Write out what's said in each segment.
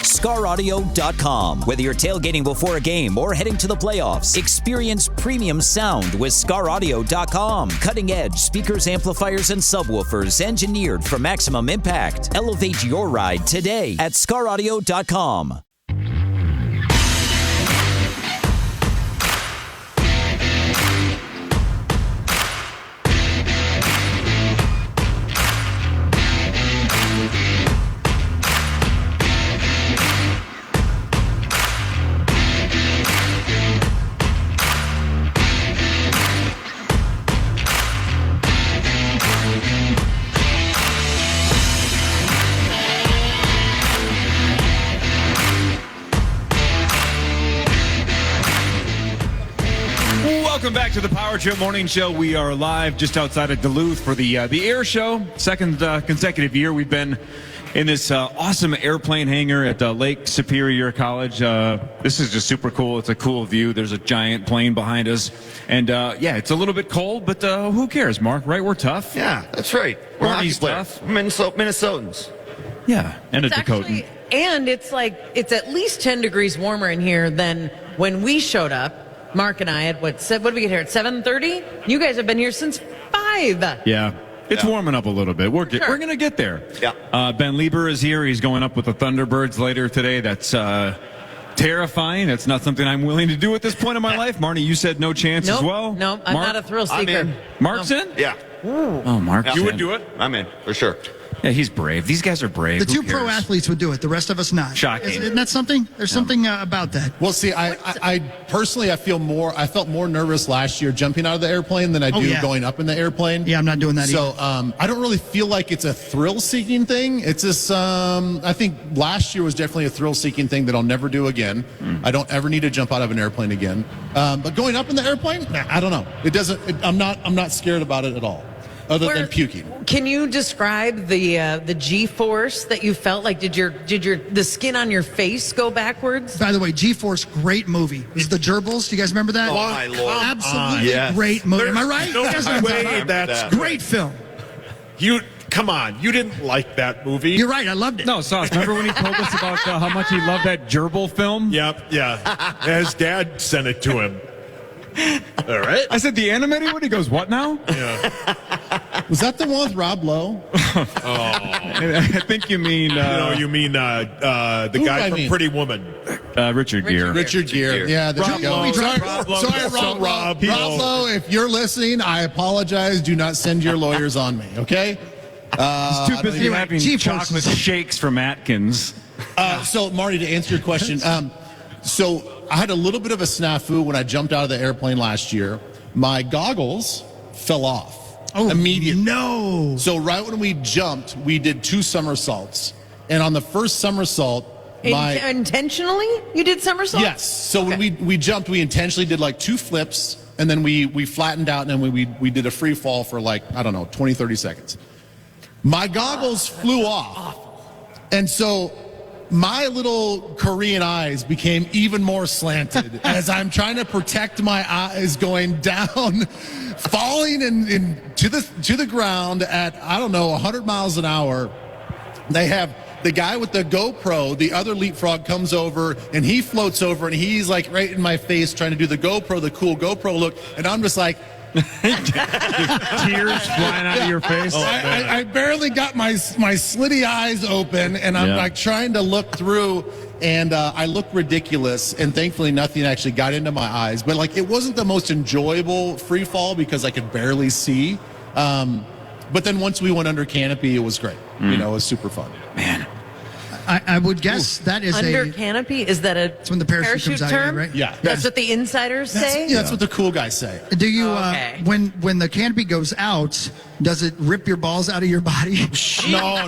ScarAudio.com. Whether you're tailgating before a game or heading to the playoffs, experience premium sound with ScarAudio.com. Cutting edge speakers, amplifiers, and subwoofers engineered for maximum impact. Elevate your ride today at ScarAudio.com. Welcome back to the Power Trip Morning Show. We are live just outside of Duluth for the air show. Second consecutive year we've been in this awesome airplane hangar at Lake Superior College. This is just super cool. It's a cool view. There's a giant plane behind us. And, yeah, it's a little bit cold, but who cares, Mark, right? We're tough. Yeah, that's right. We're Marty's tough. Minnesotans. Yeah, and a Dakotan. Actually, and it's at least 10 degrees warmer in here than when we showed up. Mark and I at what did we get here at 7:30? You guys have been here since 5. Yeah. It's warming up a little bit. We're going to get there. Yeah. Ben Leber is here. He's going up with the Thunderbirds later today. That's terrifying. That's not something I'm willing to do at this point in my life. Marnie, you said no chance as well? No, I'm not a thrill seeker. I'm in. Mark's in? Yeah. Ooh. Oh, Mark. You would do it? I'm in, for sure. Yeah, he's brave. These guys are brave. The two pro athletes would do it. The rest of us not. Shocking. Isn't that something? There's something about that. Well, see, I personally, I felt more nervous last year jumping out of the airplane than I do going up in the airplane. Yeah, I'm not doing that so, either. I don't really feel like it's a thrill-seeking thing. It's just, I think last year was definitely a thrill-seeking thing that I'll never do again. I don't ever need to jump out of an airplane again. But going up in the airplane, I don't know. It doesn't. I'm not scared about it at all. Other than puking. Can you describe the G-force that you felt like? Did the skin on your face go backwards? By the way, G-Force, great movie. Is the Gerbils? Do you guys remember that? Oh, my Lord. Absolutely Yes. great movie. Am I right? No You guys remember way that? that's Great film. Come on, you didn't like that movie? You're right. I loved it. No, Sauce, remember when he told us about how much he loved that gerbil film? Yep, yeah. His dad sent it to him. All right. I said the animated one? He goes, what now? Yeah. Was that the one with Rob Lowe? I think you mean... you mean the guy from Pretty Woman. Richard Gere. Richard Gere. Yeah, there you go. Sorry, Rob Lowe, if you're listening, I apologize. Do not send your lawyers on me, okay? He's too busy having G-Force. chocolate shakes from Atkins. So, Marty, to answer your question, so I had a little bit of a snafu when I jumped out of the airplane last year. My goggles fell off immediately. No. So right when we jumped, we did 2 somersaults. And on the first somersault, intentionally? You did somersaults? Yes. So when we jumped, we intentionally did like 2 flips, and then we flattened out, and then we did a free fall for 20, 30 seconds. My goggles flew off. And so my little Korean eyes became even more slanted as I'm trying to protect my eyes going down, falling to the ground at, 100 miles an hour. They have the guy with the GoPro, the other leapfrog comes over, and he floats over, and he's like right in my face trying to do the cool GoPro look, and I'm just like... Tears flying out of your face. I barely got my slitty eyes open, and I'm trying to look through, and I look ridiculous, and thankfully nothing actually got into my eyes. But it wasn't the most enjoyable free fall because I could barely see. But then once we went under canopy, it was great. It was super fun. Man. I would guess that is under canopy. Is that That's when the parachute comes out, term? right? Yeah. That's what the insiders say? Yeah, that's what the cool guys say. Do you, Okay. when the canopy goes out, does it rip your balls out of your body? No.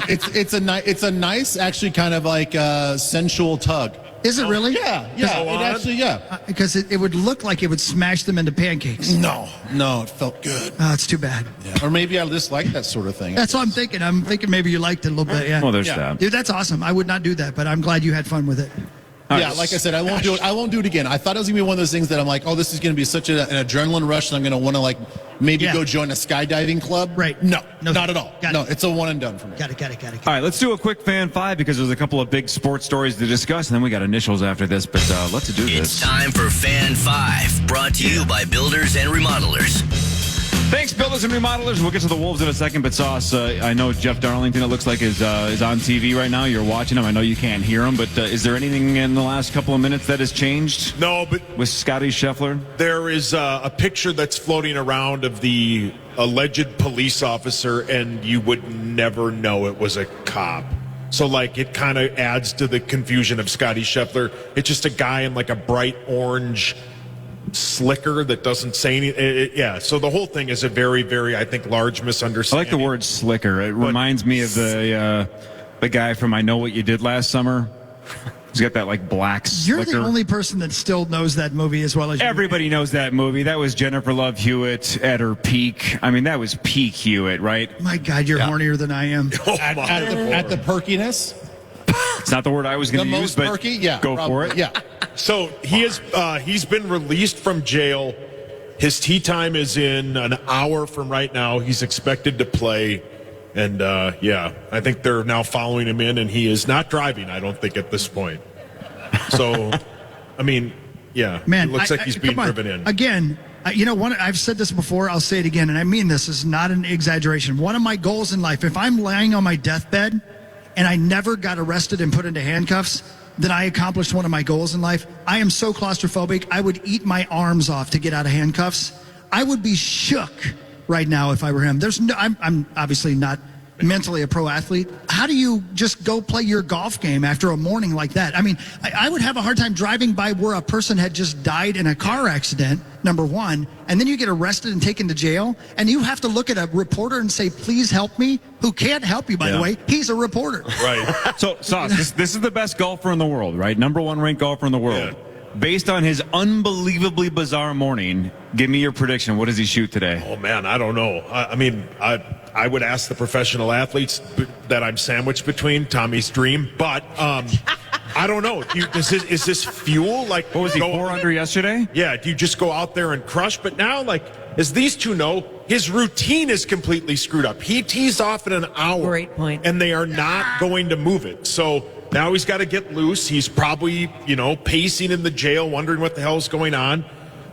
It's a nice, actually kind of sensual tug. Is it really? Yeah. It actually, Because it would look like it would smash them into pancakes. No, it felt good. Oh, it's too bad. Yeah. Or maybe I just like that sort of thing. That's what I'm thinking. I'm thinking maybe you liked it a little bit. Yeah. Well, there's that. Dude, that's awesome. I would not do that, but I'm glad you had fun with it. Yeah, like I said, I won't do it. I won't do it again. I thought it was gonna be one of those things that I'm like, oh, this is gonna be such an adrenaline rush, and I'm gonna want to like maybe go join a skydiving club. Right. No, No, not at all. got No, it. it's a one and done for me. Got it. All right, let's do a quick Fan 5 because there's a couple of big sports stories to discuss, and then we got initials after this, but let's do this. It's time for Fan 5, brought to you by Builders and Remodelers. Thanks, Builders and Remodelers. We'll get to the Wolves in a second, but Sauce, I know Jeff Darlington, it looks like, is on TV right now. You're watching him. I know you can't hear him, but is there anything in the last couple of minutes that has changed? No, but With Scotty Scheffler? there is a picture that's floating around of the alleged police officer, and you would never know it was a cop. So, like, it kind of adds to the confusion of Scotty Scheffler. It's just a guy in, like, a bright orange slicker that doesn't say anything. Yeah, so the whole thing is a very, very, I think, large I misunderstanding. like the word slicker. It reminds me of the guy from I Know What You Did Last Summer. He's got that, like, black You're slicker. the only person that still knows that movie as well as you. Everybody knows that movie. That was Jennifer Love Hewitt at her peak. I mean, that was peak Hewitt, right? My God, you're hornier than I am. At the perkiness, It's not the word I was the going to use, most but perky. Yeah, go probably, for it. Yeah. So he's been released from jail. His tee time is in an hour from right now. He's expected to play. And, I think they're now following him in, and he is not driving, I don't think, at this point. So, I mean, Man, it looks like he's being come on. driven in. Again, I've said this before, I'll say it again, and I mean this is not an exaggeration. One of my goals in life, if I'm lying on my deathbed and I never got arrested and put into handcuffs, then I accomplished one of my goals in life. I am so claustrophobic, I would eat my arms off to get out of handcuffs. I would be shook right now if I were him. I'm obviously not mentally a pro athlete. How do you just go play your golf game after a morning like that? I mean, I would have a hard time driving by where a person had just died in a car accident, number one, and then you get arrested and taken to jail, and you have to look at a reporter and say, please help me, who can't help you, by the way. He's a reporter. Right. So, Sauce, this is the best golfer in the world, right? Number one ranked golfer in the world. Yeah. Based on his unbelievably bizarre morning, give me your prediction. What does he shoot today? Oh, man, I don't know. I would ask the professional athletes that I'm sandwiched between, Tommy's dream, but I don't know. Is this fuel? Like, What was he, 4 under yesterday? Yeah, do you just go out there and crush? But now, like, as these two know, his routine is completely screwed up. He tees off in an hour. Great point. And they are not going to move it. So now he's got to get loose. He's probably, pacing in the jail, wondering what the hell's going on.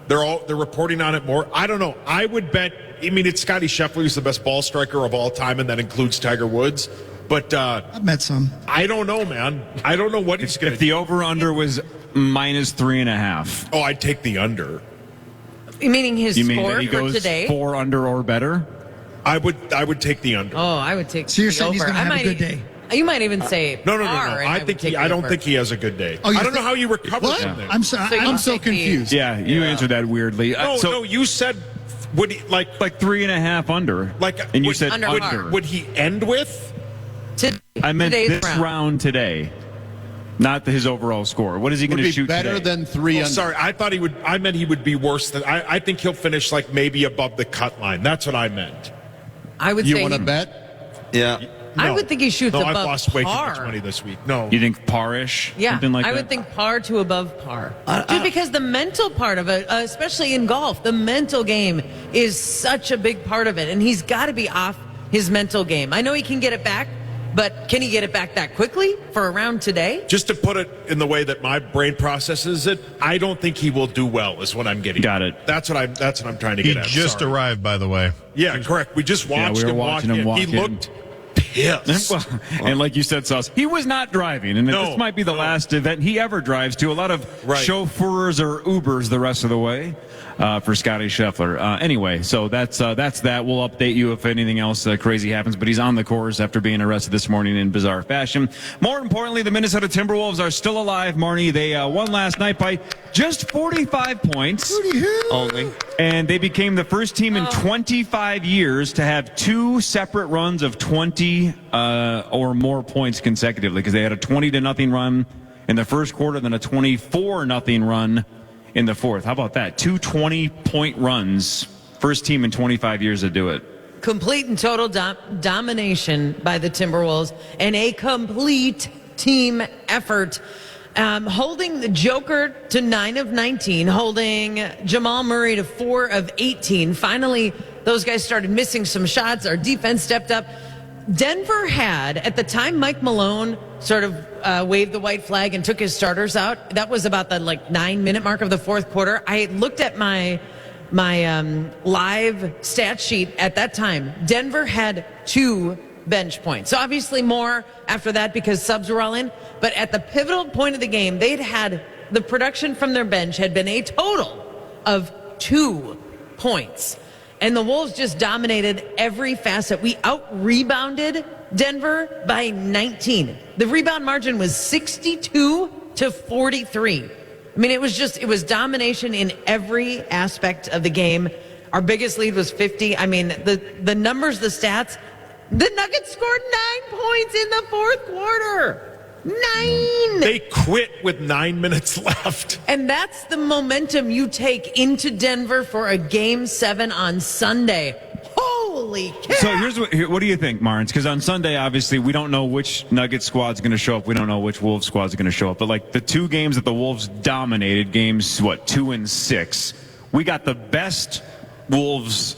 They're reporting on it more. I don't know. I would bet, it's Scotty Scheffler who's the best ball striker of all time, and that includes Tiger Woods. But I've met some. I don't know, man. I don't know what he's going If to the do. over-under was -3.5. Oh, I'd take the under. Meaning his You mean score that he for goes today? 4 under or better? I would take the under. Oh, I would take So you're the saying he's over. gonna have I a might good day? You might even say No. par, and I would think take the I don't over. think he has a good day. Oh, you I don't know think- how you recover What? from there. I'm sorry. So you I'm take so the- confused. Yeah, you answered that weirdly. No, you said would he like 3.5 under. like and you would, said Under under. par. would he end with? I meant Today's this round today, not his overall score. What is he Would going to be shoot better today? than 3 Oh, under. sorry, I meant he would be worse than. I think he'll finish like maybe above the cut line. That's what I meant. I would You say want to bet? Yeah. I No. would think he shoots No, above I've lost way too par. much money this week. No. You think parish? Yeah, Something like I that? would think par to above par. Dude, because the mental part of it, especially in golf, the mental game is such a big part of it, and he's got to be off his mental game. I know he can get it back, but can he get it back that quickly for a round today? Just to put it in the way that my brain processes it, I don't think he will do well. Is what I'm getting. Got it. That's what I'm trying to He get at. just Sorry. arrived, by the way. Yeah, correct. We just watched we were him watching walk him in. walk He in. looked pissed. Well, and like you said, Sauce, he was not driving, and No, this might be the no. last event he ever drives to. A lot of Right. chauffeurs or Ubers the rest of the way for Scotty Scheffler. Anyway, so that's that. We'll update you if anything else crazy happens, but he's on the course after being arrested this morning in bizarre fashion. More importantly, the Minnesota Timberwolves are still alive, Marnie. They won last night by just 45 points. Only. And they became the first team in 25 years to have 2 separate runs of 20 or more points consecutively, because they had a 20-0 run in the first quarter, then a 24-0 run in the fourth. How about that? 2 20-point runs. First team in 25 years to do it. Complete and total domination by the Timberwolves and a complete team effort. holding the Joker to 9 of 19, holding Jamal Murray to 4 of 18. Finally, those guys started missing some shots. Our defense stepped up. Denver had, at the time Mike Malone sort of waved the white flag and took his starters out, that was about the 9-minute mark of the fourth quarter. I looked at my live stat sheet at that time. Denver had 2 bench points. So obviously more after that because subs were all in. But at the pivotal point of the game, they'd had the production from their bench had been a total of 2 points. And the Wolves just dominated every facet. We out-rebounded Denver by 19. The rebound margin was 62-43. I mean, it was domination in every aspect of the game. Our biggest lead was 50. I mean, the numbers, the stats, the Nuggets scored 9 points in the fourth quarter. 9! They quit with 9 minutes left. And that's the momentum you take into Denver for a Game 7 on Sunday. Holy cow! So what do you think, Marnes? Because on Sunday, obviously, we don't know which Nuggets squad's going to show up. We don't know which Wolves squad's going to show up. But the 2 games that the Wolves dominated, games, 2 and 6, we got the best Wolves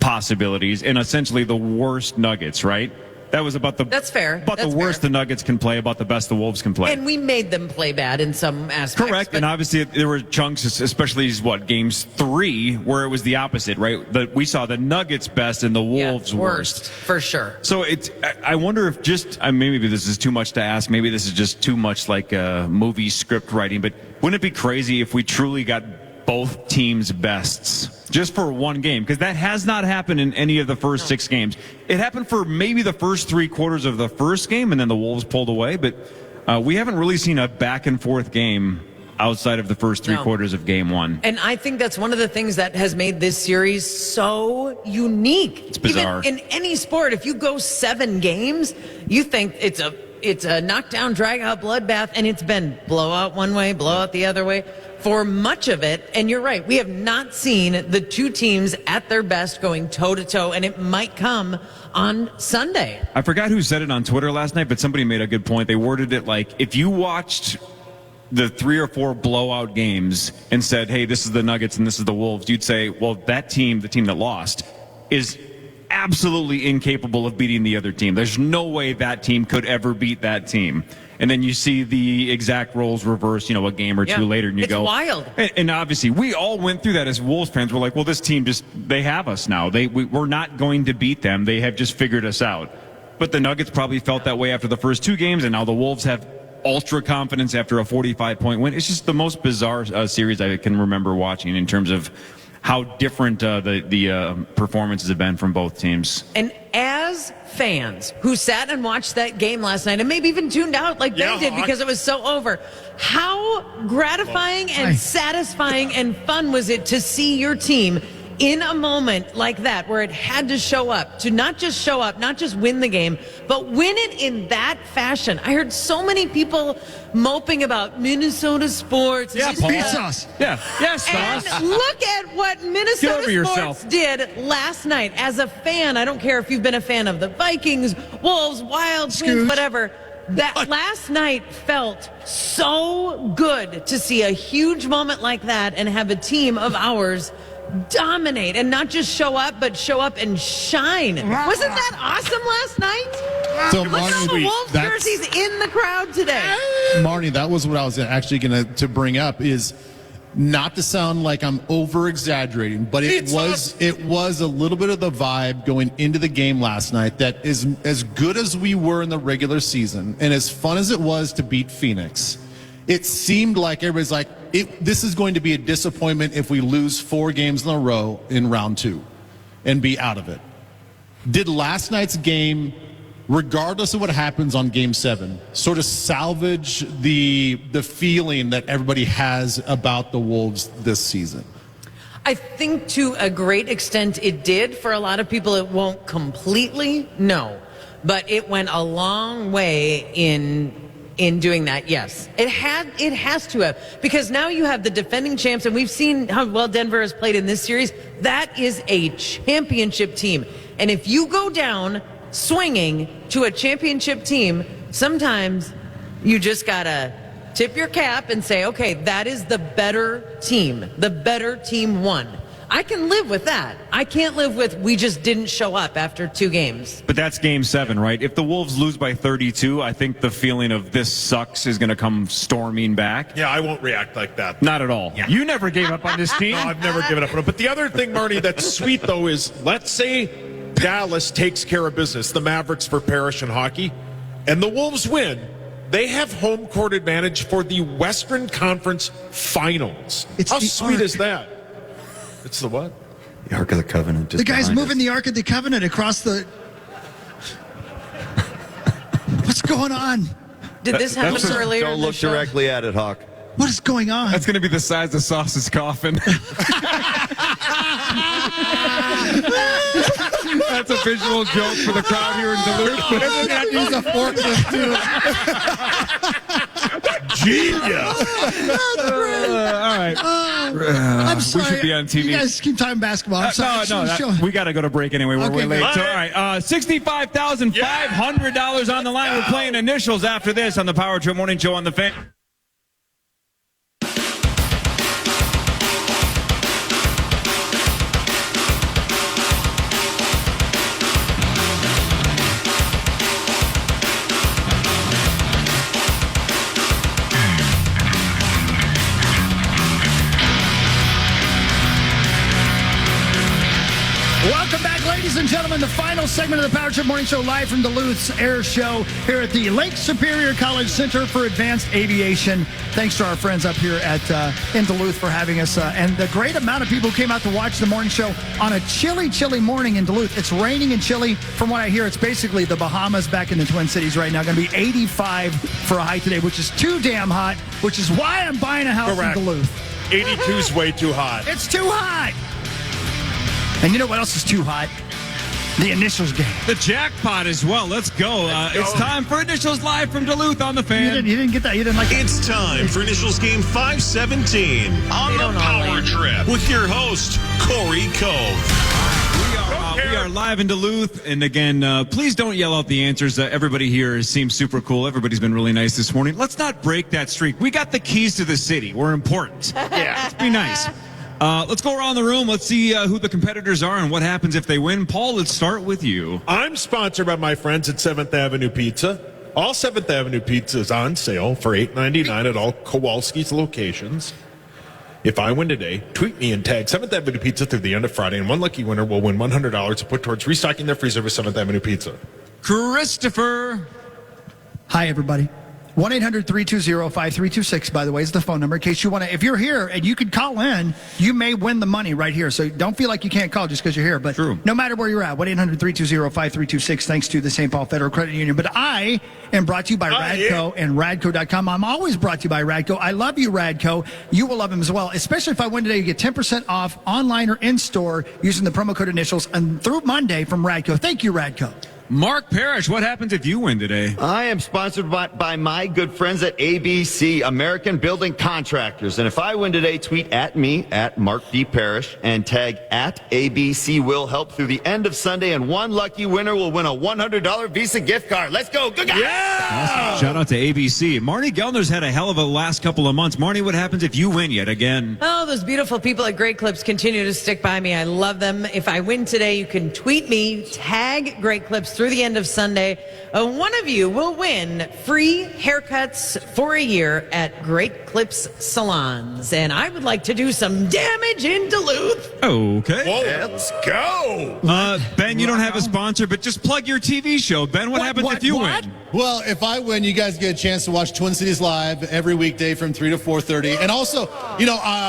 possibilities and essentially the worst Nuggets, right? That was about That's fair. About the worst the Nuggets can play, about the best the Wolves can play. And we made them play bad in some aspects. Correct. And obviously there were chunks, especially games 3, where it was the opposite, right? We saw the Nuggets best and the Wolves worst. For sure. So I wonder if maybe this is too much to ask. Maybe this is just too much like movie script writing. But wouldn't it be crazy if we truly got both teams' bests just for one game? Because that has not happened in any of the first 6 games. It happened for maybe the first 3 quarters of the first game, and then the Wolves pulled away. But we haven't really seen a back-and-forth game outside of the first 3 quarters of Game 1. And I think that's one of the things that has made this series so unique. It's bizarre. Even in any sport, if you go 7 games, you think it's a knockdown, drag-out bloodbath, and it's been blowout one way, blowout the other way for much of it. And you're right, we have not seen the 2 teams at their best going toe-to-toe, and it might come on Sunday. I forgot who said it on Twitter last night, but somebody made a good point. They worded it like, if you watched the 3 or 4 blowout games and said, hey, this is the Nuggets and this is the Wolves, you'd say, well, that team, the team that lost, is absolutely incapable of beating the other team. There's no way that team could ever beat that team. And then you see the exact roles reverse, a game or 2 later, and you go, it's wild. And obviously, we all went through that as Wolves fans. We're like, well, this team they have us now. We're not going to beat them. They have just figured us out. But the Nuggets probably felt that way after the first 2 games, and now the Wolves have ultra confidence after a 45-point win. It's just the most bizarre series I can remember watching in terms of how different the performances have been from both teams. And as fans who sat and watched that game last night and maybe even tuned out like Ben did because it was so over, how gratifying and satisfying and fun was it to see your team in a moment like that where it had to show up, to not just show up, not just win the game, but win it in that fashion. I heard so many people moping about Minnesota sports. Yeah, Meatsauce. Yeah, yes, and look at what Minnesota sports did last night. As a fan, I don't care if you've been a fan of the Vikings, Wolves, Wild, Twins, whatever. That last night felt so good to see a huge moment like that and have a team of ours dominate and not just show up, but show up and shine. Wasn't that awesome last night? So, Look at all the Wolves jerseys in the crowd today. Marnie, that was what I was actually going to bring up, is not to sound like I'm over exaggerating, but it was a little bit of the vibe going into the game last night that is as good as we were in the regular season and as fun as it was to beat Phoenix. It seemed like everybody's like, this is going to be a disappointment if we lose 4 games in a row in round 2 and be out of it. Did last night's game, regardless of what happens on Game 7, sort of salvage the feeling that everybody has about the Wolves this season? I think to a great extent it did. For a lot of people, it won't completely, no. But it went a long way in doing that, yes. It has to have. Because now you have the defending champs, and we've seen how well Denver has played in this series. That is a championship team. And if you go down swinging to a championship team, sometimes you just gotta tip your cap and say, okay, that is the better team. The better team won. I can live with that. I can't live with we just didn't show up after 2 games. But that's game 7, right? If the Wolves lose by 32, I think the feeling of this sucks is going to come storming back. Yeah, I won't react like that. Not at all. Yeah. You never gave up on this team. No, I've never given up on it. But the other thing, Marnie, that's sweet, though, is let's say Dallas takes care of business, the Mavericks for Parrish and hockey, and the Wolves win. They have home court advantage for the Western Conference Finals. How sweet is that? It's the what? The Ark of the Covenant. The guy's moving the Ark of the Covenant across the... What's going on? Did this happen earlier? Don't in the look show? directly at it, Hawk. What is going on? That's going to be the size of Sauce's coffin. That's a visual joke for the crowd here in Duluth. But doesn't have to use a forklift, too. Genius. All right. I'm sorry. We should be on TV. You guys keep talking basketball. I'm sorry. We got to go to break anyway. We're way late. So, all right, $65,500 on the line. We're playing initials after this on the Power Trip Morning Show on the Fan. Welcome back, ladies and gentlemen. The final segment of the Power Trip Morning Show, live from Duluth's Air Show here at the Lake Superior College Center for Advanced Aviation. Thanks to our friends up here at in Duluth for having us, and the great amount of people who came out to watch the morning show on a chilly, chilly morning in Duluth. It's raining and chilly. From what I hear, it's basically the Bahamas back in the Twin Cities right now. Going to be 85 for a high today, which is too damn hot, which is why I'm buying a house in Duluth. 82 is way too hot. It's too hot. And you know what else is too hot? The initials game. The jackpot as well. Let's go. It's time for initials live from Duluth on the Fan. You didn't get that. You didn't like it. It's time for Initials Game 517 on the Power Trip with your host, Corey Cove. We are live in Duluth, and again, please don't yell out the answers. Everybody here seems super cool. Everybody's been really nice this morning. Let's not break that streak. We got the keys to the city. We're important. Yeah, let's be nice. Let's go around the room. Let's see who the competitors are and what happens if they win. Paul, let's start with you. I'm sponsored by my friends at 7th Avenue Pizza. All 7th Avenue Pizza is on sale for $8.99 at all Kowalski's locations. If I win today, tweet me and tag 7th Avenue Pizza through the end of Friday, and one lucky winner will win $100 to put towards restocking their freezer with 7th Avenue Pizza. Christopher. Hi, everybody. 1-800-320-5326, by the way, is the phone number in case you want to. If you're here and you could call in, you may win the money right here. So don't feel like you can't call just because you're here. But no matter where you're at, 1-800-320-5326, thanks to the St. Paul Federal Credit Union. But I am brought to you by Radco and Radco.com. I'm always brought to you by Radco. I love you, Radco. You will love him as well. Especially if I win today, you get 10% off online or in-store using the promo code initials and through Monday from Radco. Thank you, Radco. Mark Parrish, what happens if you win today? I am sponsored by my good friends at ABC, American Building Contractors. And if I win today, tweet at me, at Mark D. Parrish, and tag at ABC will help through the end of Sunday. And one lucky winner will win a $100 Visa gift card. Let's go. Good guy. Yeah! Awesome. Shout out to ABC. Marnie Gellner's had a hell of a last couple of months. Marnie, what happens if you win yet again? Oh, those beautiful people at Great Clips continue to stick by me. I love them. If I win today, you can tweet me, tag Great Clips through the end of Sunday. One of you will win free haircuts for a year at Great Clips Salons. And I would like to do some damage in Duluth. Okay. Whoa, let's go. Ben, you don't have a sponsor, but just plug your TV show. Ben, what happens if you win? Well, if I win, you guys get a chance to watch Twin Cities Live every weekday from 3 to 4:30. And also,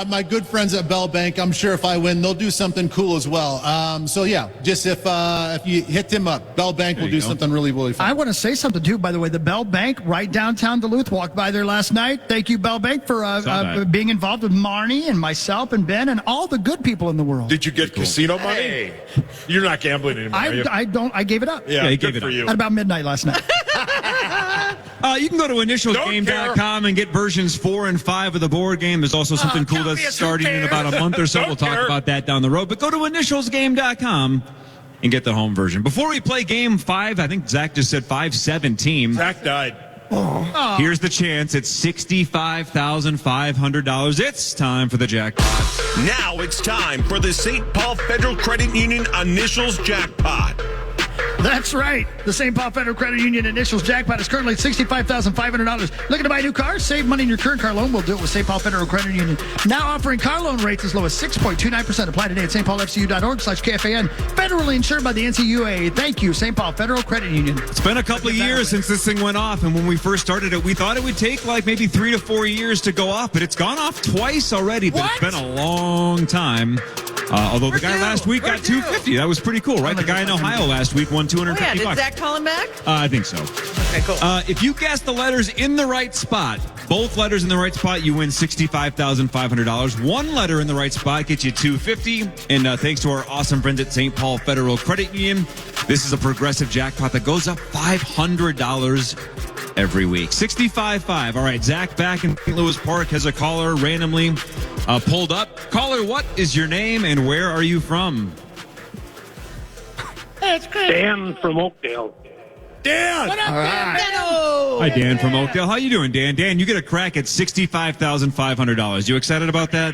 my good friends at Bell Bank, I'm sure if I win, they'll do something cool as well. So, yeah, just if you hit them up, Bell Bank will do something really, really fun. I want to say something, too, by the way. The Bell Bank right downtown Duluth, walked by there last night. Thank you, Bell Bank, for being involved with Marnie and myself and Ben and all the good people in the world. Did you get casino money? Hey. You're not gambling anymore, are you? I don't. I gave it up. Yeah, he good gave it for up. you. At about midnight last night. You can go to initialsgame.com and get versions 4 and 5 of the board game. There's also something cool that's starting in about a month or so. We'll talk about that down the road. But go to initialsgame.com and get the home version. Before we play game 5, I think Zach just said 5-17. Zach died. Here's the chance at $65,500. It's time for the jackpot. Now it's time for the St. Paul Federal Credit Union Initials Jackpot. That's right. The St. Paul Federal Credit Union Initials Jackpot is currently $65,500. Looking to buy a new car? Save money in your current car loan. We'll do it with St. Paul Federal Credit Union. Now offering car loan rates as low as 6.29%. Apply today at stpaulfcu.org/KFAN. Federally insured by the NCUA. Thank you, St. Paul Federal Credit Union. It's been a couple of years since this thing went off, and when we first started it, we thought it would take like maybe 3 to 4 years to go off, but it's gone off twice already. But it's been a long time. Although the guy last week got $250. That was pretty cool, right? The guy in Ohio last week won $250. Did Zach call him back? I think so. Okay, cool. If you guess the letters in the right spot, both letters in the right spot, you win $65,500. One letter in the right spot gets you $250. And thanks to our awesome friends at St. Paul Federal Credit Union, this is a progressive jackpot that goes up $500 every week. 65.5. All right, Zach back in St. Louis Park has a caller randomly pulled up. Caller, what is your name and where are you from? Dan from Oakdale. Dan! What up, Dan? Hi, Dan from Oakdale. How you doing, Dan? Dan, you get a crack at $65,500. You excited about that?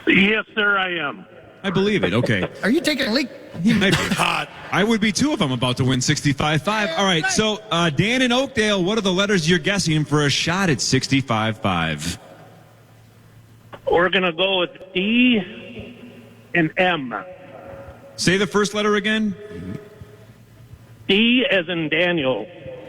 Yes, sir, I am. I believe it. Okay. Are you taking a leak? He might be hot. I would be too if I'm about to win 65.5. All right. So, Dan in Oakdale, what are the letters you're guessing for a shot at 65.5? We're going to go with D and M. Say the first letter again. D as in Daniel.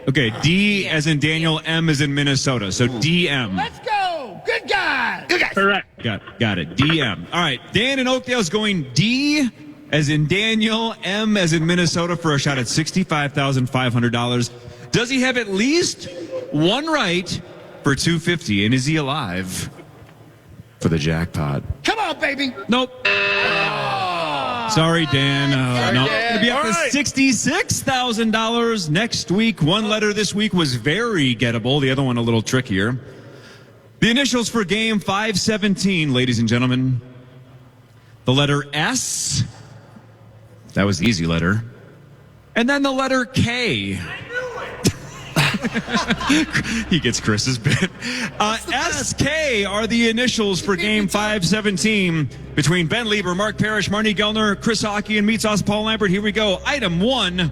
Okay. D as in Daniel, M as in Minnesota. So DM. Let's go. Good guy. Good guy. Correct. Got it. DM. All right. Dan in Oakdale's going D as in Daniel, M as in Minnesota for a shot at $65,500. Does he have at least one right for $250? And is he alive for the jackpot? Come on, baby. Nope. Sorry, Dan. No. Going to be up to $66,000 next week. One letter this week was very gettable. The other one a little trickier. The initials for game 517, ladies and gentlemen. The letter S. That was the easy letter. And then the letter K. He gets Chris's bit. SK are the initials for game 517 between Ben Leber, Mark Parrish, Marney Gellner, Chris Hockey, and Meatsauce Paul Lambert. Here we go. Item 1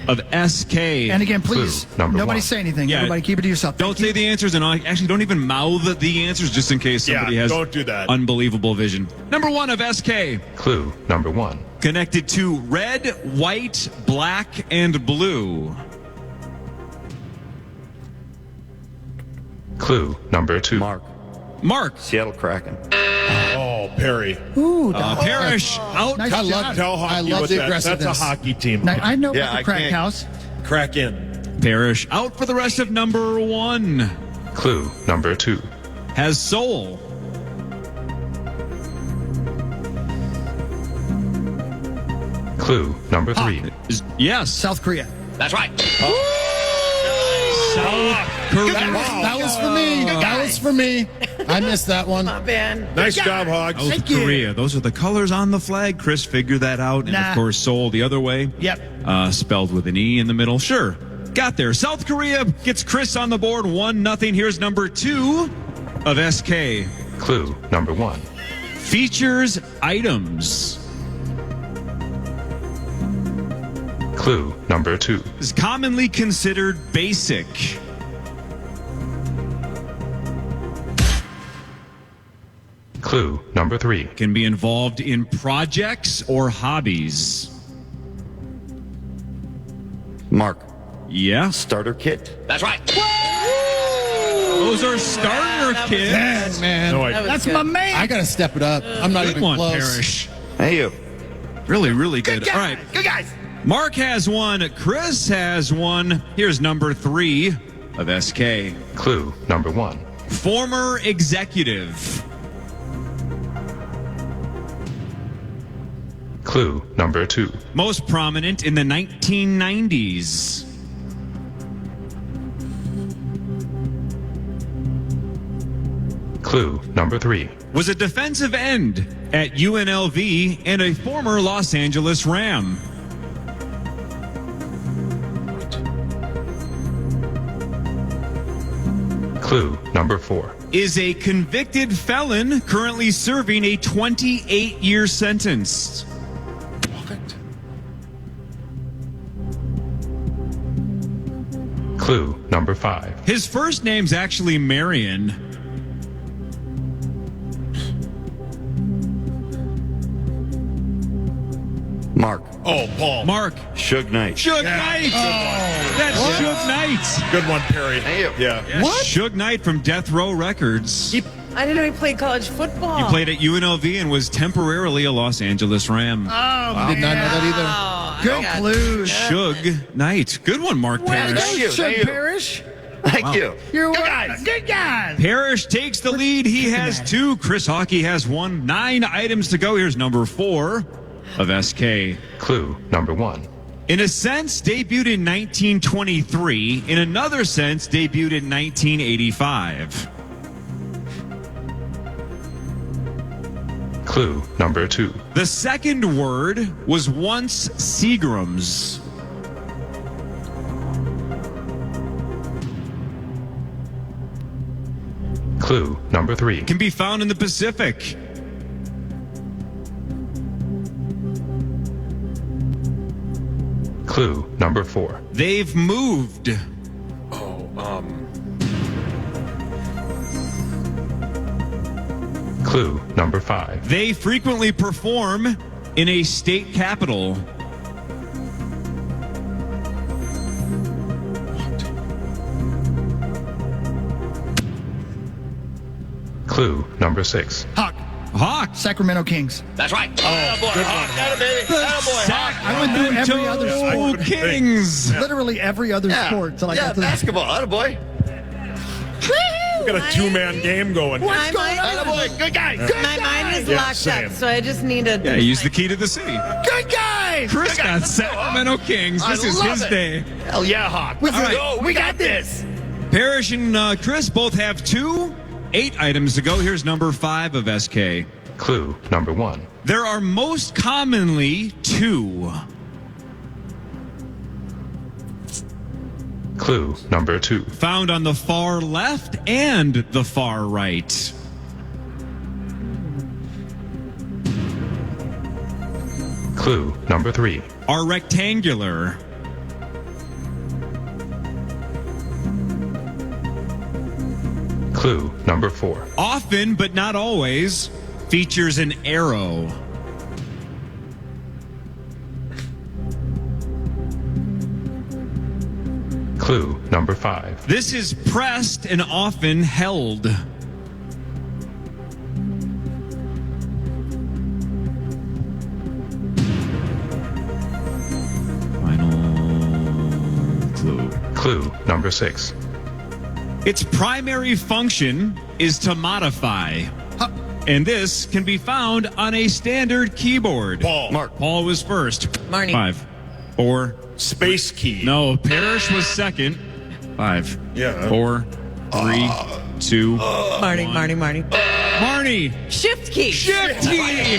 of SK. And again, please, nobody say anything. Yeah. Everybody keep it to yourself. Don't say the answers, and actually don't even mouth the answers just in case somebody has don't do that. Unbelievable vision. Number 1 of SK. Clue number 1. Connected to red, white, black, and blue. Clue number 2. Mark. Seattle Kraken. Oh, Perry. Ooh, Parrish out. Nice I job. love the aggressiveness. That's a hockey team. Now, I know Yeah, about the I crack can't- house. Crack in. Parrish out for the rest of number 1. Clue number 2. Has soul. Clue number 3. Yes. South Korea. That's right. South Korea. That was for me. That was for me. I missed that one. Come on, Ben. Nice job, Hogs. South Korea. Those are the colors on the flag. Chris figured that out. And Nah. of course, soul the other way. Yep. Spelled with an E in the middle. Sure. Got there. South Korea gets Chris on the board. 1-0. Here's number 2 of SK. Clue number 1. Features items. Clue number 2. Is commonly considered basic. Clue number 3. Can be involved in projects or hobbies. Mark. Yeah. Starter kit. That's right. Those are starter kits. Man, No, I- That's my man. I gotta step it up. I'm not Good even one, close. Parrish. Hey, you. Really, really good. Good guy. All right. Good guys. Mark has one. Chris has one. Here's number 3 of SK. Clue number 1. Former executive. Clue number 2. Most prominent in the 1990s. Clue number 3. Was a defensive end at UNLV and a former Los Angeles Ram. Clue number 4. Is a convicted felon currently serving a 28-year sentence. Clue number 5. His first name's actually Marion. Mark. Oh, Paul. Mark. Suge Knight. Suge Knight. That's Suge Knight. Good one, Perry. Thank you. Yeah. What? Suge Knight from Death Row Records. I didn't know he played college football. He played at UNLV and was temporarily a Los Angeles Ram. Did not know that Good clues. Suge Knight. Good one, Mark Parrish. Thank you. Thank you. Parrish. Thank you. You're good guys. Parrish takes the lead. He has 2. Chris Hockey has 1. 9 items to go. Here's number 4 of SK. Clue number 1. In a sense, debuted in 1923. In another sense, debuted in 1985. Clue number 2. The second word was once Seagram's. Clue number 3. Can be found in the Pacific. Clue number 4. They've moved. Clue number 5. They frequently perform in a state capital. Clue number 6. Hawk. Sacramento Kings. That's right. Oh, boy. Atta baby. Atta boy. I went through every other sport. Kings. Literally every other sport till I got to basketball. Atta boy. We got a 2-man game going. What's going Atta boy. Good guy. My mind is locked same. up, so I just need a. Yeah, use the key to the city. Good guy. Chris got Sacramento Kings. This is his day. Hell yeah, Hawk. All right. Go. We got this. Parrish and Chris both have 2. 8 items to go. Here's number 5 of SK. Clue number 1. There are most commonly 2. Clue number 2. Found on the far left and the far right. Clue number 3. Are rectangular. Clue number 4. Often, but not always, features an arrow. Clue number 5. This is pressed and often held. Final clue. Clue number 6. Its primary function is to modify. And this can be found on a standard keyboard. Paul. Mark. Paul was first. Marnie. 5. 4. Space key. No, Parrish was second. 5. Yeah. 4. 3. 2. Marnie. Marnie. Shift key. Shift key.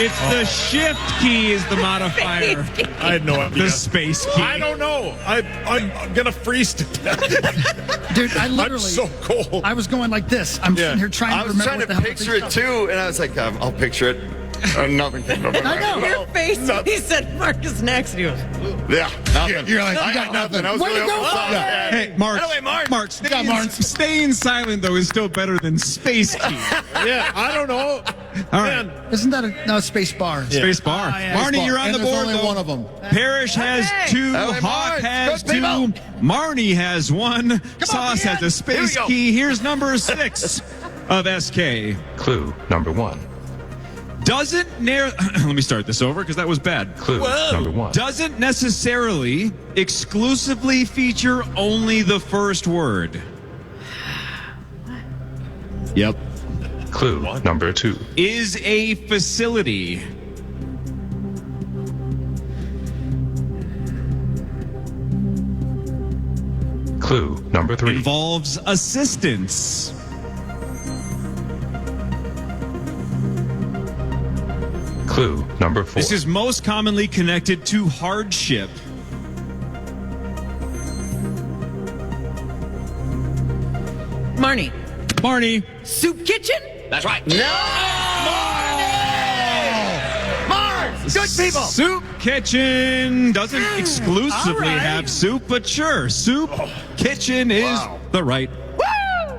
It's the shift key is the modifier. I had no idea. The space key. I don't know. I'm gonna freeze to death. Dude, I literally. I'm so cold. I was going like this. I'm sitting here trying I to was remember trying what the to hell picture it these too, and I was like, I'll picture it. Nothing came up. I know. Your face when he said Marcus next. He goes, Yeah, nothing. You're like, I got nothing. I was Way to really go, upset. Mark. Hey, Mark. Anyway, Mark. Mark, staying silent though is still better than space key. Yeah, I don't know. All right. Man, Isn't that a space bar? Space bar. yeah. Marnie, you're on and the there's board. only though. one of them. Parrish has 2. Hey, Hawk Mark. has Good 2. people. Marnie has 1. Sauce has a space Here we go. key. Here's number 6 of SK. Clue number 1. Doesn't let me start this over because that was bad. Clue number 1. Doesn't necessarily exclusively feature only the first word. Yep. Clue number 2. Is a facility. Clue number 3. Involves assistance. Clue number 4. This is most commonly connected to hardship. Marnie. Marnie. Soup kitchen? That's right. No! Mars! Good people! Soup Kitchen doesn't exclusively have soup, but sure, Soup Kitchen is the right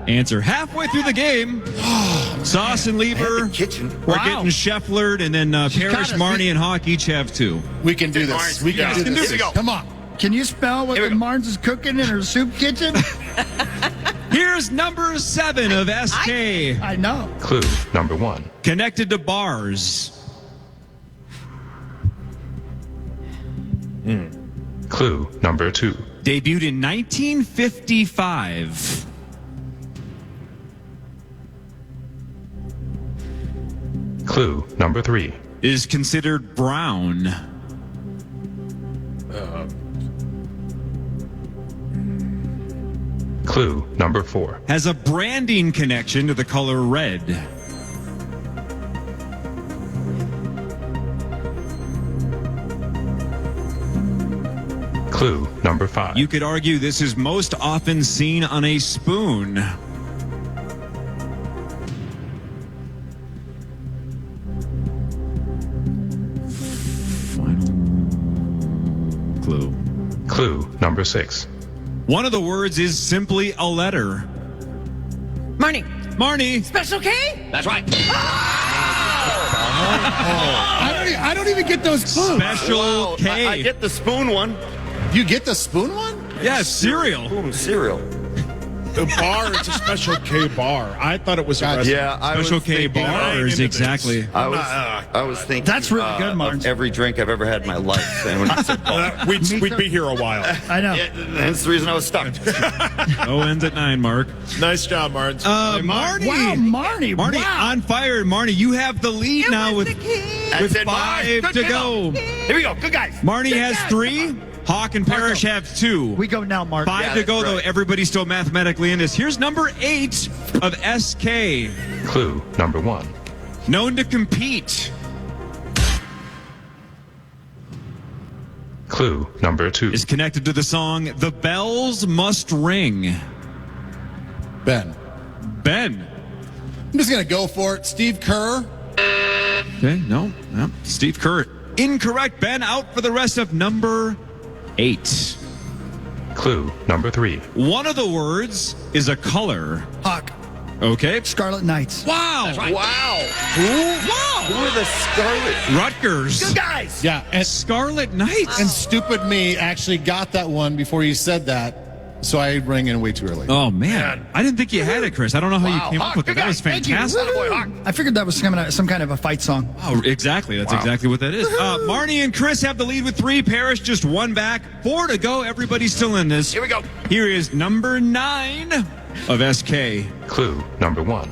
answer. Halfway through the game, Sauce and Leber, we're getting Schefflered, and then Parrish, Marney, and Hawk each have 2. We can do this. We can do this. Here we go. Come on. Can you spell what the Marnes is cooking in her soup kitchen? Here's number 7 of SK. I know. Clue number 1. Connected to bars. Clue number 2. Debuted in 1955. Clue number 3. Is considered brown. Clue number 4. Has a branding connection to the color red. Clue number 5. You could argue this is most often seen on a spoon. Final clue. Clue number 6. One of the words is simply a letter. Marnie. Marnie. Special K? That's right. I don't even get those clues. Special K. I get the spoon one. You get the spoon one? Yeah, cereal. Boom, cereal. The bar, it's a Special K bar. I thought it was a restaurant. Yeah, Special K bars, exactly. I was thinking. That's really good, of Marnes. every drink I've ever had in my life. And when you said bar, We'd be here a while. I know. that's the reason I was stuck. O ends at 9, Mark. Nice job, Marnes. Marnie. Wow, Marnie. Marnie, wow. on fire. Marnie, you have the lead now with That's it, 5 Marge. to Good go. Here we go. Good guys. Marnie has 3. Hawk and Parrish have 2. We go now, Mark. 5 to go, though. Everybody's still mathematically in this. Here's number 8 of SK. Clue number 1. Known to compete. Clue number 2. Is connected to the song The Bells Must Ring. Ben. Ben. I'm just going to go for it. Steve Kerr. Okay, no. Steve Kerr. Incorrect. Ben out for the rest of number 8. Clue number 3. One of the words is a color. Hawk. Okay. Scarlet Knights. Wow. Wow. Who are the Scarlet? Rutgers. Good guys. Yeah, and Scarlet Knights. And stupid me actually got that one before you said that, so I rang in way too early. Oh, man. I didn't think you had it, Chris. I don't know how you came up with it. That was Thank you. fantastic. Attaboy, Hawk. I figured that was some kind of a fight song. Oh, exactly. That's exactly what that is. Marnie and Chris have the lead with 3. Parrish just 1 back. 4 to go. Everybody's still in this. Here we go. Here is number 9 of SK. Clue number 1.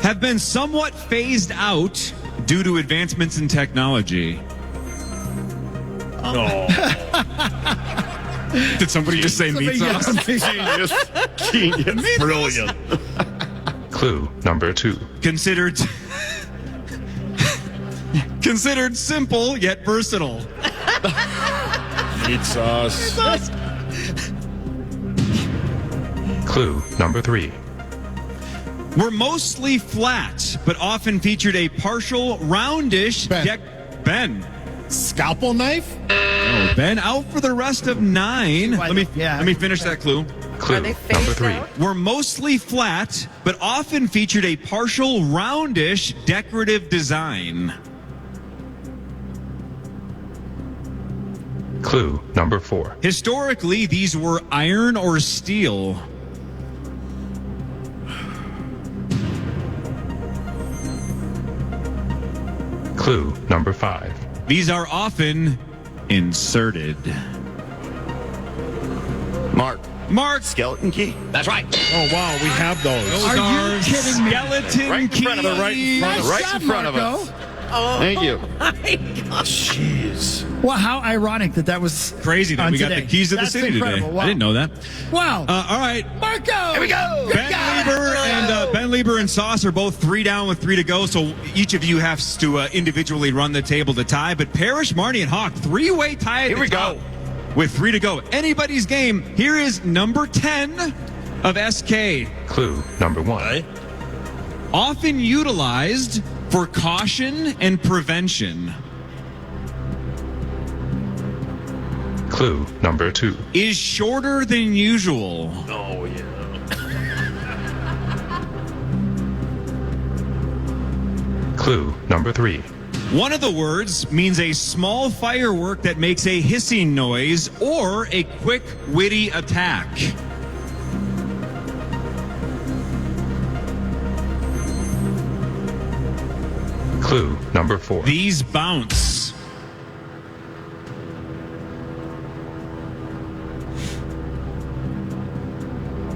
Have been somewhat phased out due to advancements in technology. No. Did somebody just say Meatsauce? Genius. Brilliant. Clue number 2. Considered simple yet versatile. Meatsauce. Clue number 3. Were mostly flat, but often featured a partial roundish Ben. Ben. Scalpel knife? Oh, Ben out for the rest of 9. Let me finish that clue. Clue they number phased 3. out? Were mostly flat, but often featured a partial roundish decorative design. Clue number 4. Historically, these were iron or steel. Clue number 5. These are often inserted. Mark. Skeleton key. That's right. Oh, wow. We have those. Those Are are you kidding me? skeleton Right in front of keys. us. Right in front of us. Right in front of us. Thank you. Jeez. Well, how ironic that was Crazy that on we got today. the keys to the That's city today. incredible. Wow. I didn't know that. Wow. All right. Marco. Here we go. Ben Leber and Sauce are both 3 down with 3 to go. So each of you has to individually run the table to tie. But Parrish, Marney, and Hawk, 3-way tie at Here the we top go. with 3 to go. Anybody's game. Here is number 10 of SK. Clue number 1. Often utilized for caution and prevention. Clue number 2. Is shorter than usual. Oh, yeah. Clue number 3. One of the words means a small firework that makes a hissing noise or a quick, witty attack. Clue number 4. These bounce.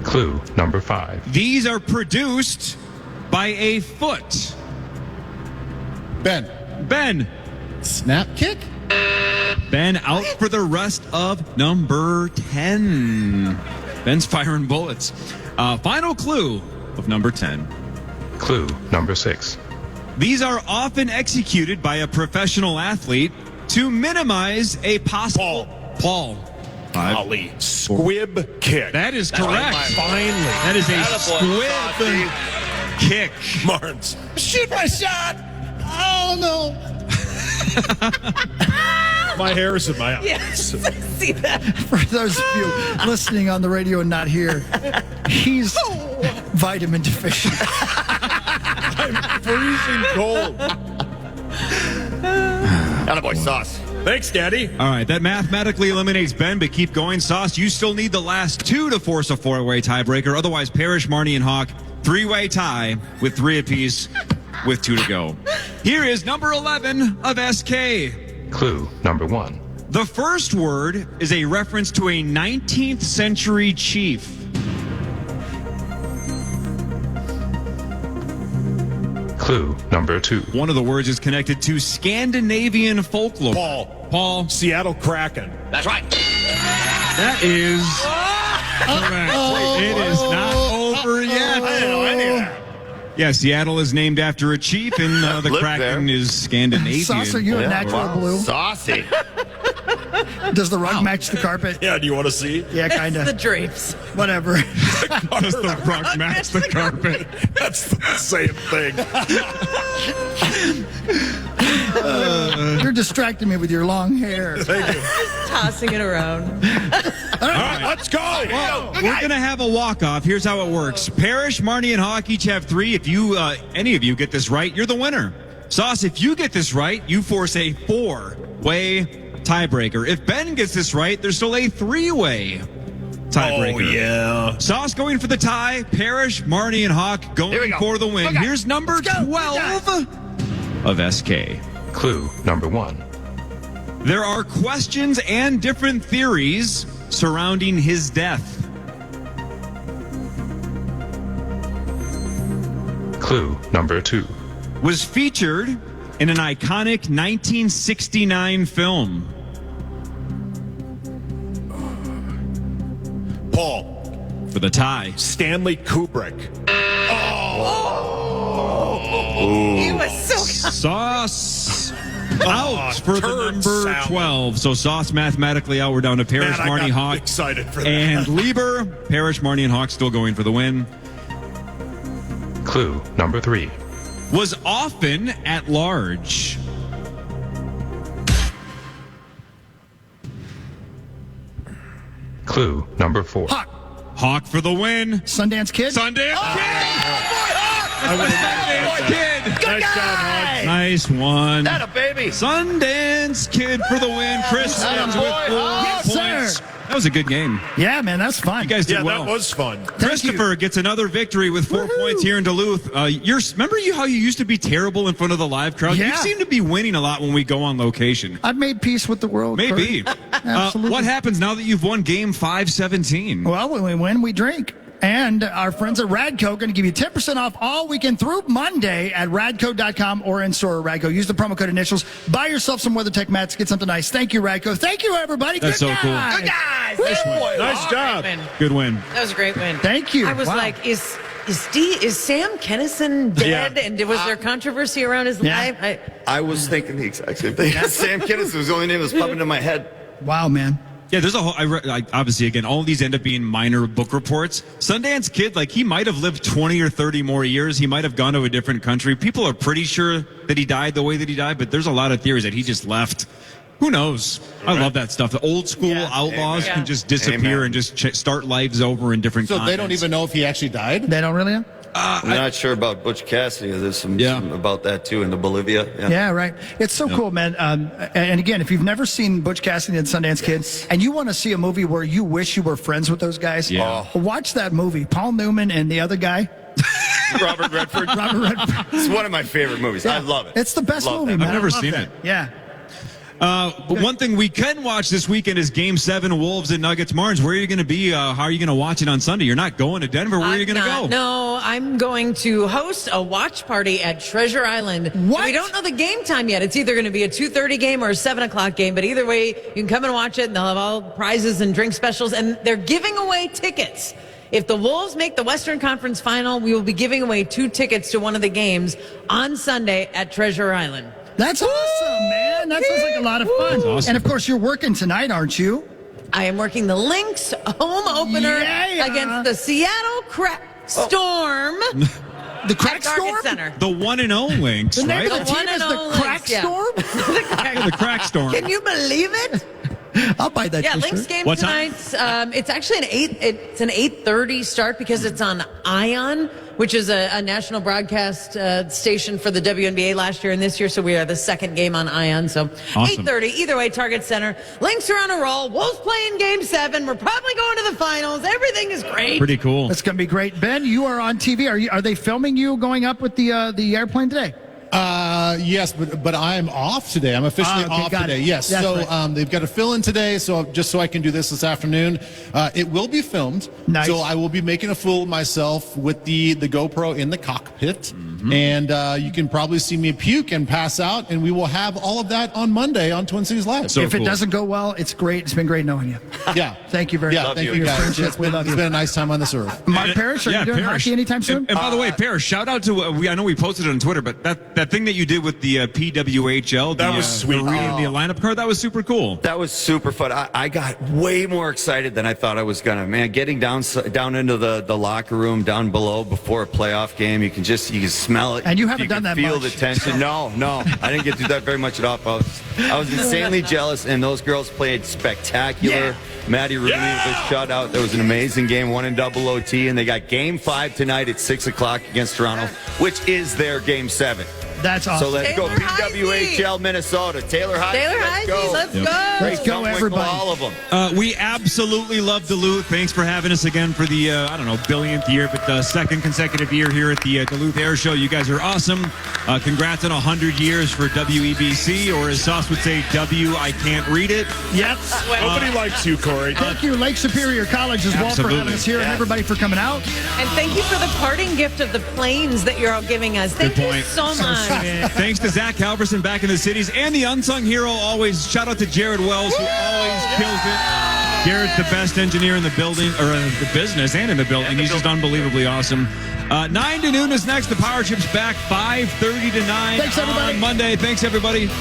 Clue number 5. These are produced by a foot. Ben. Snap kick? Ben out for the rest of number 10. Ben's firing bullets. Final clue of number 10. Clue number 6. These are often executed by a professional athlete to minimize a possible... Paul. Ollie. Squib kick. That is correct. Finally. That is a squib kick. Marnes. Shoot my shot! Oh, no. My hair is in my eyes. Yes, I see that. For those of you listening on the radio and not here, he's vitamin deficient. I'm freezing cold. Attaboy, Sauce. Thanks, Daddy. All right, that mathematically eliminates Ben, but keep going. Sauce, you still need the last two to force a four-way tiebreaker. Otherwise, Parrish, Marney, and Hawk, three-way tie with 3 apiece with 2 to go. Here is number 11 of SK. Clue number 1. The first word is a reference to a 19th century chief. Clue number 2. One of the words is connected to Scandinavian folklore. Paul. Seattle Kraken. That's right. That is correct. It is not over yet. I didn't know any of that. Yeah, Seattle is named after a chief, and the Lived Kraken there. is Scandinavian. Sauce, are you a natural blue? Saucy. Does the rug match the carpet? Yeah, do you want to see? Yeah, kind The of. drapes. Whatever. Does the rug match the carpet? That's the same thing. You're distracting me with your long hair. Thank you. Tossing it around. All right, let's go. We're going to have a walk-off. Here's how it works. Parrish, Marney, and Hawk each have 3. If you, any of you get this right, you're the winner. Sauce, if you get this right, you force a 4-way tiebreaker. If Ben gets this right, there's still a 3-way tiebreaker. Oh, yeah. Sauce going for the tie. Parrish, Marney, and Hawk going for the win. Here's number 12 of SK. Clue number 1. There are questions and different theories surrounding his death. Clue number 2. Was featured in an iconic 1969 film. Paul. For the tie. Stanley Kubrick. He was so Sauce out for the turd number salad. 12. So Sauce mathematically out. We're down to Parrish, Man, I Marney, got Hawk, excited for that. and Leber. Parrish, Marney, and Hawk still going for the win. Clue number 3. Was often at large. Clue number 4. Hawk for the win. Sundance Kid? Sundance Kid. Nice job, Hawk. Nice one. That a baby. Sundance Kid for the win. Chris wins with 4 Yes, points. sir. That was a good game. Yeah, man, that's fun. You guys did Yeah, well. that was fun. Christopher gets another victory with 4 points here in Duluth. Remember how you used to be terrible in front of the live crowd? Yeah. You seem to be winning a lot when we go on location. I've made peace with the world. Maybe. Kurt. Absolutely. What happens now that you've won game 517? Well, when we win, we drink. And our friends at Radco are going to give you 10% off all weekend through Monday at radco.com or in store at Radco. Use the promo code initials. Buy yourself some WeatherTech mats. Get something nice. Thank you, Radco. Thank you, everybody. That's Good so cool. guys. Good guys. Nice job. Good win. That was a great win. Thank you. I was Wow. like, is Sam Kennison dead? Yeah. And was there controversy around his Yeah. life? I was thinking the exact same thing. Sam Kinnis was the only name that was popping into my head. Wow, man. Yeah, there's a whole, obviously, again, all of these end up being minor book reports. Sundance Kid, like, he might have lived 20 or 30 more years. He might have gone to a different country. People are pretty sure that he died the way that he died, but there's a lot of theories that he just left. Who knows? I love that stuff. The old school outlaws can just disappear and just start lives over in different continents. They don't even know if he actually died? They don't really know? I'm not sure about Butch Cassidy. There's some about that, too, in the Bolivia. Yeah, right. It's so cool, man. And again, if you've never seen Butch Cassidy and Sundance Kid, and you want to see a movie where you wish you were friends with those guys, watch that movie. Paul Newman and the other guy. Robert Redford. It's one of my favorite movies. I love it. It's the best movie, man. I've never seen it. Yeah. But one thing we can watch this weekend is Game 7, Wolves and Nuggets. Marnes, where are you going to be? How are you going to watch it on Sunday? You're not going to Denver. Where are you going to go? No, I'm going to host a watch party at Treasure Island. What? We don't know the game time yet. It's either going to be a 2:30 game or a 7 o'clock game. But either way, you can come and watch it, and they'll have all prizes and drink specials. And they're giving away tickets. If the Wolves make the Western Conference Final, we will be giving away 2 tickets to one of the games on Sunday at Treasure Island. That's awesome, man. That sounds like a lot of fun. Awesome. And, of course, you're working tonight, aren't you? I am working the Lynx home opener against the Seattle Storm. The Crack at Target Storm? Center. The 1-0 Lynx, The name right? of the team is the Crack Storm? The Crack Storm. Can you believe it? I'll buy that. Yeah, t-shirt. Lynx game What tonight. It's actually it's an 8:30 start because it's on Ion, which is a national broadcast station for the WNBA last year and this year. So we are the second game on Ion. So Awesome. 8:30, either way, Target Center. Lynx are on a roll. Wolves playing Game 7. We're probably going to the finals. Everything is great. Pretty cool. That's going to be great. Ben, you are on TV. Are they filming you going up with the airplane today? Yes, but I'm off today. I'm officially off today. Yes. That's so right. they've got to fill in today, so just so I can do this afternoon. It will be filmed. Nice. So I will be making a fool of myself with the GoPro in the cockpit. And you can probably see me puke and pass out, and we will have all of that on Monday on Twin Cities Live. So if cool. it doesn't go well, it's great. It's been great knowing you. Yeah. Thank you very much. Thank for you your guys. friendship. We love It's you. been a nice time on this earth. Mark Parrish, are you doing Parrish. hockey anytime soon? And by the way, Parrish, shout out to I know we posted it on Twitter, but that thing that you did with the PWHL, That was sweet. the reading the lineup card, that was super cool. That was super fun. I got way more excited than I thought I was gonna. Man, getting down into the locker room down below before a playoff game, you can smell it. And you haven't done that feel much. the tension. No, I didn't get to do that very much at all. I was insanely jealous, and those girls played spectacular. Yeah. Maddie Rooney with a shutout. That was an amazing game, 1 in double OT, and they got Game 5 tonight at 6 o'clock against Toronto, which is their Game 7. That's awesome. So let's go Taylor PWHL Minnesota. Taylor Heisey, Let's go. Let's go, everybody. All of them. We absolutely love Duluth. Thanks for having us again for the, billionth year, but the second consecutive year here at the Duluth Air Show. You guys are awesome. Congrats on 100 years for WEBC, or as Sauce would say, I can't read it. Yep. Nobody likes you, Corey. Thank you, Lake Superior College, as well, for Absolutely. having us here, and everybody for coming out. And thank you for the parting gift of the planes that you're all giving us. Thank you point. so much. Thanks to Zach Halverson back in the cities, and the unsung hero always. Shout out to Jared Wells, who always kills it. Jared's the best engineer in the building, or the business, and in the building. He's just unbelievably awesome. 9 to noon is next. The Power Trip's back 5:30 to 9 Thanks, everybody. on Monday. Thanks, everybody. To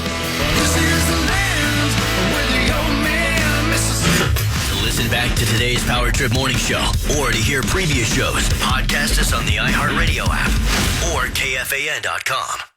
listen back to today's Power Trip Morning Show or to hear previous shows, podcast us on the iHeartRadio app or KFAN.com.